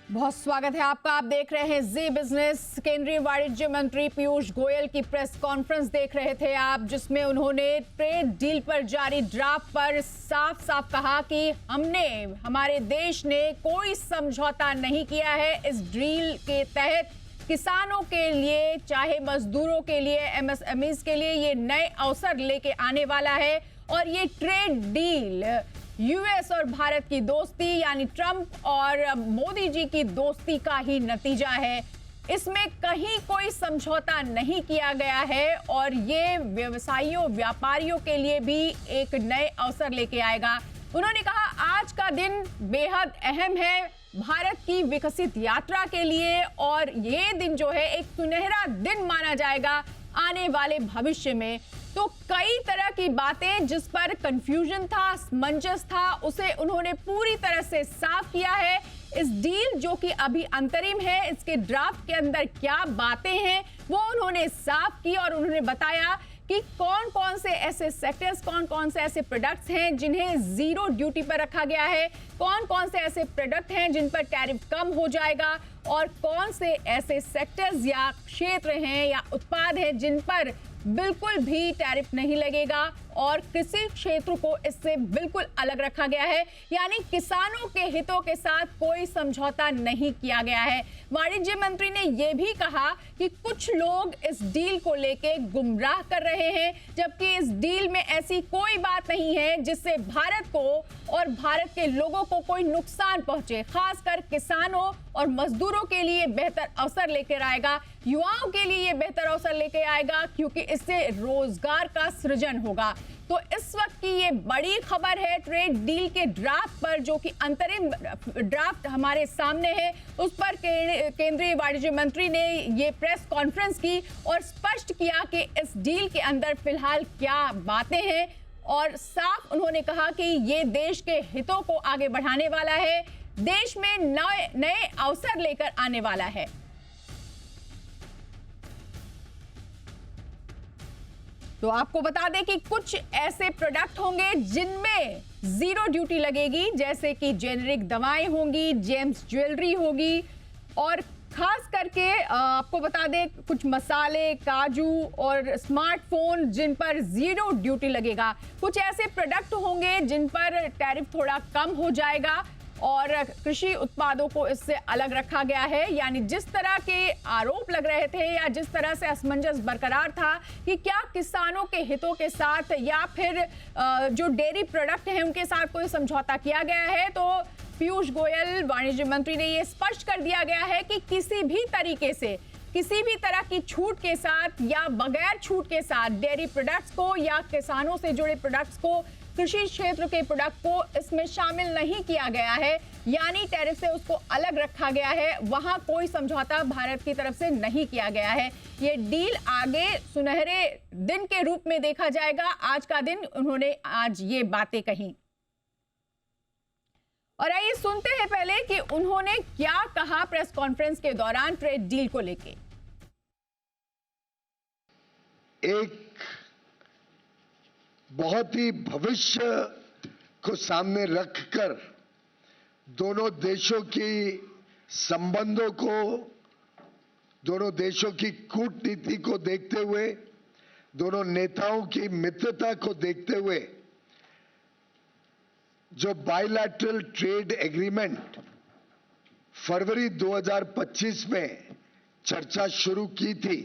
बहुत स्वागत है आपका। आप देख रहे हैं जी बिजनेस। केंद्रीय वाणिज्य मंत्री पीयूष गोयल की प्रेस कॉन्फ्रेंस देख रहे थे आप, जिसमें उन्होंने ट्रेड डील पर जारी ड्राफ्ट पर साफ साफ कहा कि हमारे देश ने कोई समझौता नहीं किया है। इस डील के तहत किसानों के लिए, चाहे मजदूरों के लिए, एमएसएमईज के लिए ये नए अवसर लेके आने वाला है। और ये ट्रेड डील यूएस और भारत की दोस्ती यानी ट्रंप और मोदी जी की दोस्ती का ही नतीजा है। इसमें कहीं कोई समझौता नहीं किया गया है और ये व्यवसायियों, व्यापारियों के लिए भी एक नए अवसर लेके आएगा। उन्होंने कहा आज का दिन बेहद अहम है भारत की विकसित यात्रा के लिए और ये दिन जो है एक सुनहरा दिन माना जाएगा आने वाले भविष्य में। तो कई तरह की बातें जिस पर कंफ्यूजन था, असमंजस था, उसे उन्होंने पूरी तरह से साफ किया है। इस डील जो कि अभी अंतरिम है, इसके ड्राफ्ट के अंदर क्या बातें हैं वो उन्होंने साफ की और उन्होंने बताया कि कौन कौन से ऐसे सेक्टर्स, कौन कौन से ऐसे प्रोडक्ट्स हैं जिन्हें जीरो ड्यूटी पर रखा गया है, कौन कौन से ऐसे प्रोडक्ट हैं जिन पर टैरिफ कम हो जाएगा और कौन से ऐसे सेक्टर्स या क्षेत्र हैं या उत्पाद हैं जिन पर बिल्कुल भी टैरिफ नहीं लगेगा और कृषि क्षेत्र को इससे बिल्कुल अलग रखा गया है। यानी किसानों के हितों के साथ कोई समझौता नहीं किया गया है। वाणिज्य मंत्री ने यह भी कहा कि कुछ लोग इस डील को लेके गुमराह कर रहे हैं, जबकि इस डील में ऐसी कोई बात नहीं है जिससे भारत को और भारत के लोगों को कोई नुकसान पहुंचे। खासकर किसानों और मजदूरों के लिए बेहतर अवसर लेकर आएगा, युवाओं के लिए बेहतर अवसर लेकर आएगा क्योंकि इससे रोजगार का सृजन होगा। तो इस वक्त की ये बड़ी खबर है ट्रेड डील के ड्राफ्ट पर, जो कि अंतरिम ड्राफ्ट हमारे सामने है। उस पर केंद्रीय वाणिज्य मंत्री ने ये प्रेस कॉन्फ्रेंस की और स्पष्ट किया कि इस डील के अंदर फिलहाल क्या बातें हैं और साफ उन्होंने कहा कि ये देश के हितों को आगे बढ़ाने वाला है, देश में नए अवसर लेकर आने वाला है। तो आपको बता दें कि कुछ ऐसे प्रोडक्ट होंगे जिनमें जीरो ड्यूटी लगेगी, जैसे कि जेनेरिक दवाएं होंगी, जेम्स ज्वेलरी होगी और खास करके आपको बता दें कुछ मसाले, काजू और स्मार्टफोन जिन पर जीरो ड्यूटी लगेगा। कुछ ऐसे प्रोडक्ट होंगे जिन पर टैरिफ थोड़ा कम हो जाएगा और कृषि उत्पादों को इससे अलग रखा गया है। यानी जिस तरह के आरोप लग रहे थे या जिस तरह से असमंजस बरकरार था कि क्या किसानों के हितों के साथ या फिर जो डेयरी प्रोडक्ट हैं उनके साथ कोई समझौता किया गया है, तो पीयूष गोयल वाणिज्य मंत्री ने ये स्पष्ट कर दिया गया है कि किसी भी तरीके से, किसी भी तरह की छूट के साथ या बगैर छूट के साथ डेयरी प्रोडक्ट्स को या किसानों से जुड़े प्रोडक्ट्स को, कृषि क्षेत्र के प्रोडक्ट को इसमें शामिल नहीं किया गया है। यानी टैरिफ से उसको अलग रखा गया है, वहां कोई समझौता भारत की तरफ से नहीं किया गया है। ये डील आगे सुनहरे दिन के रूप में देखा जाएगा। आज का दिन उन्होंने आज ये बातें कही और आइए सुनते हैं पहले कि उन्होंने क्या कहा प्रेस कॉन्फ्रेंस के दौरान ट्रेड डील को लेके। एक बहुत ही भविष्य को सामने रखकर दोनों देशों की संबंधों को, दोनों देशों की कूटनीति को देखते हुए, दोनों नेताओं की मित्रता को देखते हुए जो बायलैटरल ट्रेड एग्रीमेंट फरवरी 2025 में चर्चा शुरू की थी,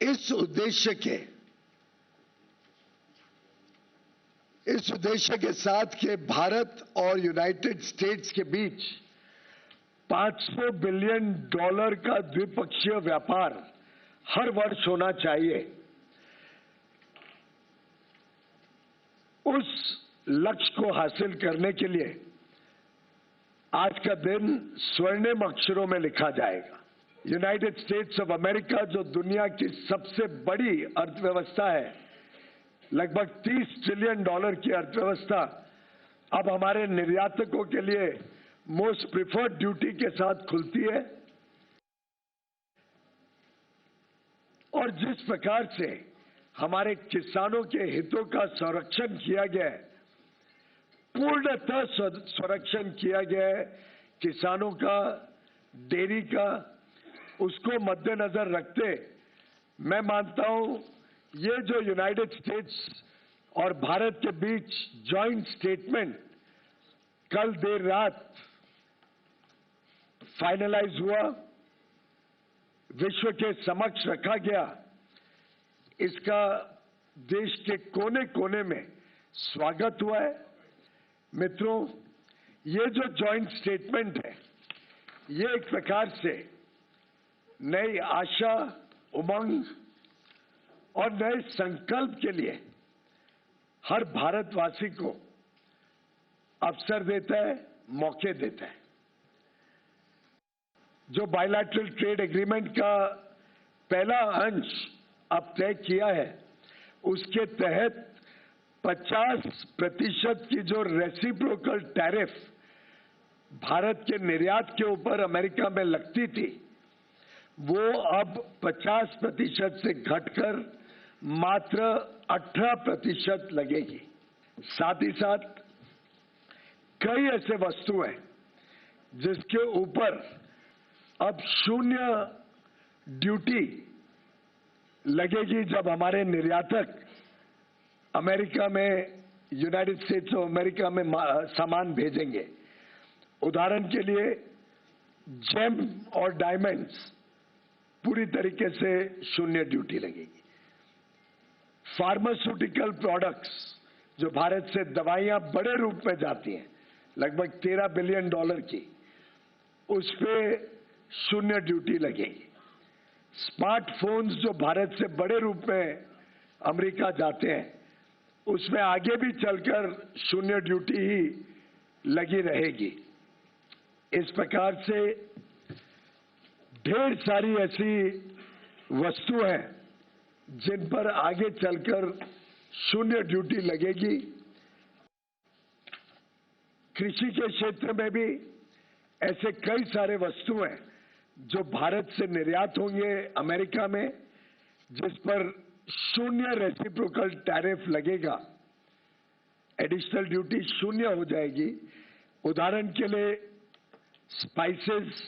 इस उद्देश्य के साथ के भारत और यूनाइटेड स्टेट्स के बीच $500 बिलियन का द्विपक्षीय व्यापार हर वर्ष होना चाहिए। उस लक्ष्य को हासिल करने के लिए आज का दिन स्वर्णिम अक्षरों में लिखा जाएगा। यूनाइटेड स्टेट्स ऑफ अमेरिका जो दुनिया की सबसे बड़ी अर्थव्यवस्था है, लगभग $30 ट्रिलियन की अर्थव्यवस्था, अब हमारे निर्यातकों के लिए मोस्ट प्रिफर्ड ड्यूटी के साथ खुलती है। और जिस प्रकार से हमारे किसानों के हितों का संरक्षण किया गया है, पूर्णतः संरक्षण किया गया है, किसानों का, डेयरी का, उसको मद्देनजर रखते मैं मानता हूं ये जो यूनाइटेड स्टेट्स और भारत के बीच जॉइंट स्टेटमेंट कल देर रात फाइनलाइज हुआ, विश्व के समक्ष रखा गया, इसका देश के कोने कोने में स्वागत हुआ है। मित्रों, ये जो जॉइंट स्टेटमेंट है, ये एक प्रकार से नई आशा, उमंग और नए संकल्प के लिए हर भारतवासी को अवसर देता है, मौके देता है। जो बायलैटरल ट्रेड एग्रीमेंट का पहला अंश अब तय किया है, उसके तहत 50% की जो रेसिप्रोकल टैरिफ भारत के निर्यात के ऊपर अमेरिका में लगती थी, वो अब 50% से घटकर मात्र 18% लगेगी। साथ ही साथ कई ऐसे वस्तु हैं जिसके ऊपर अब 0 ड्यूटी लगेगी जब हमारे निर्यातक अमेरिका में, यूनाइटेड स्टेट्स ऑफ अमेरिका में सामान भेजेंगे। उदाहरण के लिए जेम और डायमंड्स पूरी तरीके से 0 ड्यूटी लगेगी। फार्मास्यूटिकल प्रोडक्ट्स, जो भारत से दवाइयां बड़े रूप में जाती हैं, लगभग $13 बिलियन की, उस पे 0 ड्यूटी लगेगी। स्मार्टफोन्स जो भारत से बड़े रूप में अमेरिका जाते हैं, उसमें आगे भी चलकर 0 ड्यूटी ही लगी रहेगी। इस प्रकार से ढेर सारी ऐसी वस्तु हैं जिन पर आगे चलकर 0 ड्यूटी लगेगी। कृषि के क्षेत्र में भी ऐसे कई सारे वस्तु हैं जो भारत से निर्यात होंगे अमेरिका में, जिस पर 0 रेसिप्रोकल टैरिफ लगेगा। एडिशनल ड्यूटी 0 हो जाएगी। उदाहरण के लिए स्पाइसेस,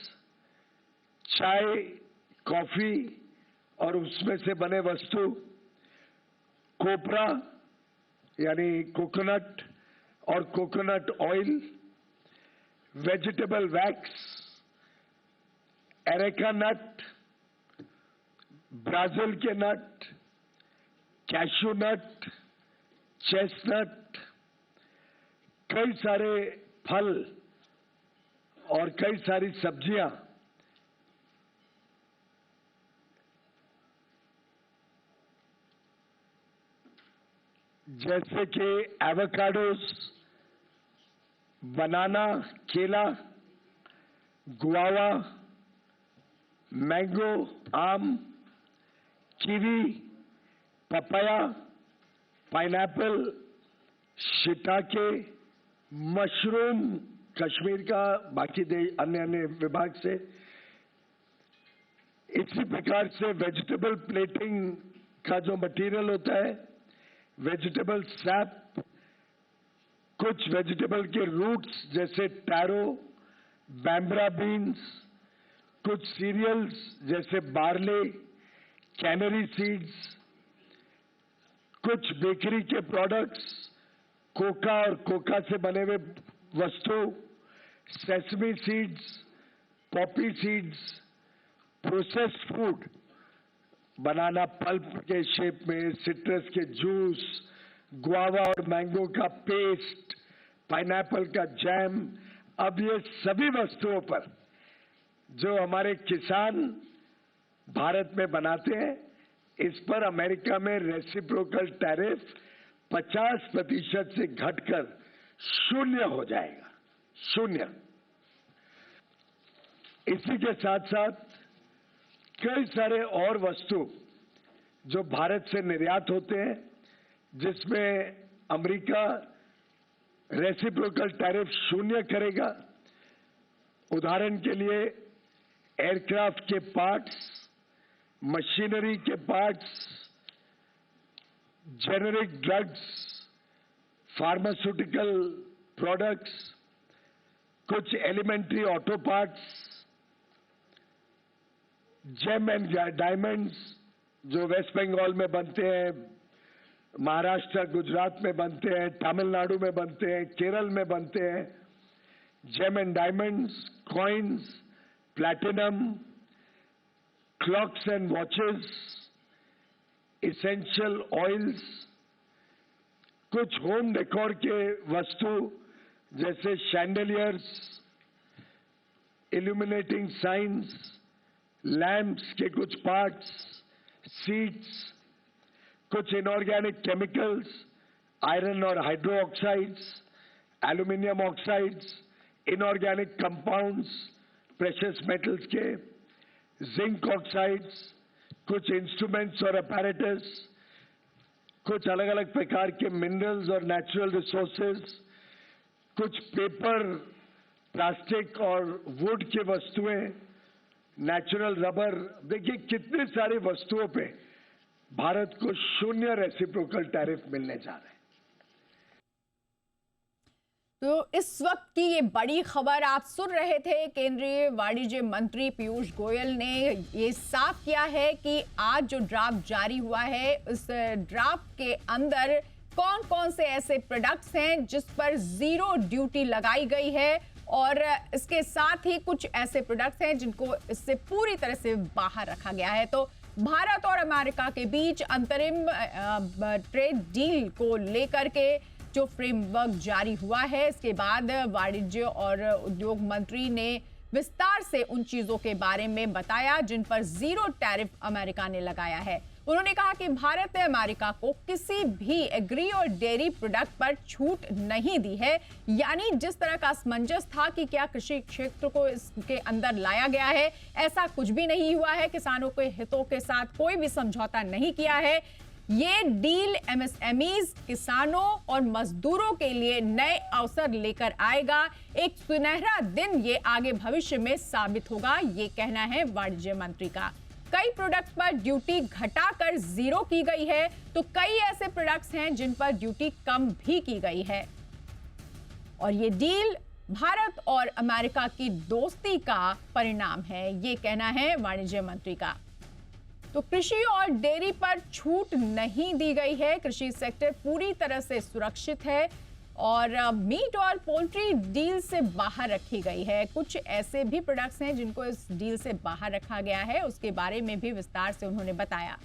चाय, कॉफी और उसमें से बने वस्तु, कोपरा यानी कोकोनट और coconut oil, vegetable wax, areca nut, Brazil के नट, कैशू नट, चेस्टनट, कई सारे फल और कई सारी सब्जियां, जैसे कि एवोकाडोस, बनाना, केला, गुआवा, मैंगो, आम, kiwi, papaya, pineapple, shiitake, mushroom Kashmir का, बाकी अन्य विभाग से। इसी प्रकार से वेजिटेबल प्लेटिंग का जो मटेरियल होता है, वेजिटेबल सैप, कुछ वेजिटेबल के रूट्स जैसे टैरो, बैम्ब्रा बीन्स, कुछ सीरियल्स जैसे बार्ले, कैनरी सीड्स, कुछ बेकरी के प्रोडक्ट्स, कोका और कोका से बने हुए वस्तु, sesame seeds, poppy seeds, processed food, banana pulp के शेप में, सिट्रस के जूस, गुआवा और मैंगो का पेस्ट, पाइनएप्पल का जैम। अब ये सभी वस्तुओं पर जो हमारे किसान भारत में बनाते हैं, इस पर अमेरिका में रेसिप्रोकल टैरिफ 50% से घटकर 0 हो जाएगा। 0। इसी के साथ साथ कई सारे और वस्तु जो भारत से निर्यात होते हैं, जिसमें अमेरिका रेसिप्रोकल टैरिफ 0 करेगा। उदाहरण के लिए एयरक्राफ्ट के पार्ट्स, मशीनरी के parts, generic drugs, pharmaceutical products, कुछ elementary auto parts, gem and diamonds जो वेस्ट बंगाल में बनते हैं, महाराष्ट्र गुजरात में बनते हैं, तमिलनाडु में बनते हैं, केरल में बनते हैं, gem and diamonds, coins, platinum, clocks and watches, essential oils, कुछ होम डेकोर के वस्तु जैसे शैंडलियर्स, इल्यूमिनेटिंग साइंस, लैंप्स के कुछ पार्ट्स, सीट्स, कुछ इनऑर्गेनिक केमिकल्स, आयरन और hydro oxides, aluminium oxides, inorganic compounds, precious metals के, जिंक ऑक्साइड्स, कुछ इंस्ट्रूमेंट्स और अपैरेटस, कुछ अलग अलग प्रकार के मिनरल्स और नेचुरल रिसोर्सेज, कुछ पेपर, प्लास्टिक और वुड की वस्तुएं, नेचुरल रबर। देखिए कितनी सारी वस्तुओं पे भारत को 0 रेसिप्रोकल टैरिफ मिलने जा रहे हैं। तो इस वक्त की ये बड़ी खबर आप सुन रहे थे। केंद्रीय वाणिज्य मंत्री पीयूष गोयल ने ये साफ किया है कि आज जो ड्राफ्ट जारी हुआ है, उस ड्राफ्ट के अंदर कौन कौन से ऐसे प्रोडक्ट्स हैं जिस पर 0 ड्यूटी लगाई गई है, और इसके साथ ही कुछ ऐसे प्रोडक्ट्स हैं जिनको इससे पूरी तरह से बाहर रखा गया है। तो भारत और अमेरिका के बीच अंतरिम ट्रेड डील को लेकर के जो फ्रेमवर्क जारी हुआ है, इसके बाद वाणिज्य और उद्योग मंत्री ने विस्तार से उन चीजों के बारे में बताया जिन पर 0 टैरिफ अमेरिका ने लगाया है। उन्होंने कहा कि भारत ने अमेरिका को किसी भी एग्री और डेयरी प्रोडक्ट पर छूट नहीं दी है। यानी जिस तरह का असमंजस था कि क्या कृषि क्षेत्र को इसके अंदर लाया गया है, ऐसा कुछ भी नहीं हुआ है। किसानों के हितों के साथ कोई भी समझौता नहीं किया है। ये डील एमएसएमईज, किसानों और मजदूरों के लिए नए अवसर लेकर आएगा। एक सुनहरा दिन ये आगे भविष्य में साबित होगा, ये कहना है वाणिज्य मंत्री का। कई प्रोडक्ट्स पर ड्यूटी घटाकर 0 की गई है, तो कई ऐसे प्रोडक्ट्स हैं जिन पर ड्यूटी कम भी की गई है। और ये डील भारत और अमेरिका की दोस्ती का परिणाम है, ये कहना है वाणिज्य मंत्री का। तो कृषि और डेयरी पर छूट नहीं दी गई है। कृषि सेक्टर पूरी तरह से सुरक्षित है और मीट और पोल्ट्री डील से बाहर रखी गई है। कुछ ऐसे भी प्रोडक्ट्स हैं जिनको इस डील से बाहर रखा गया है, उसके बारे में भी विस्तार से उन्होंने बताया।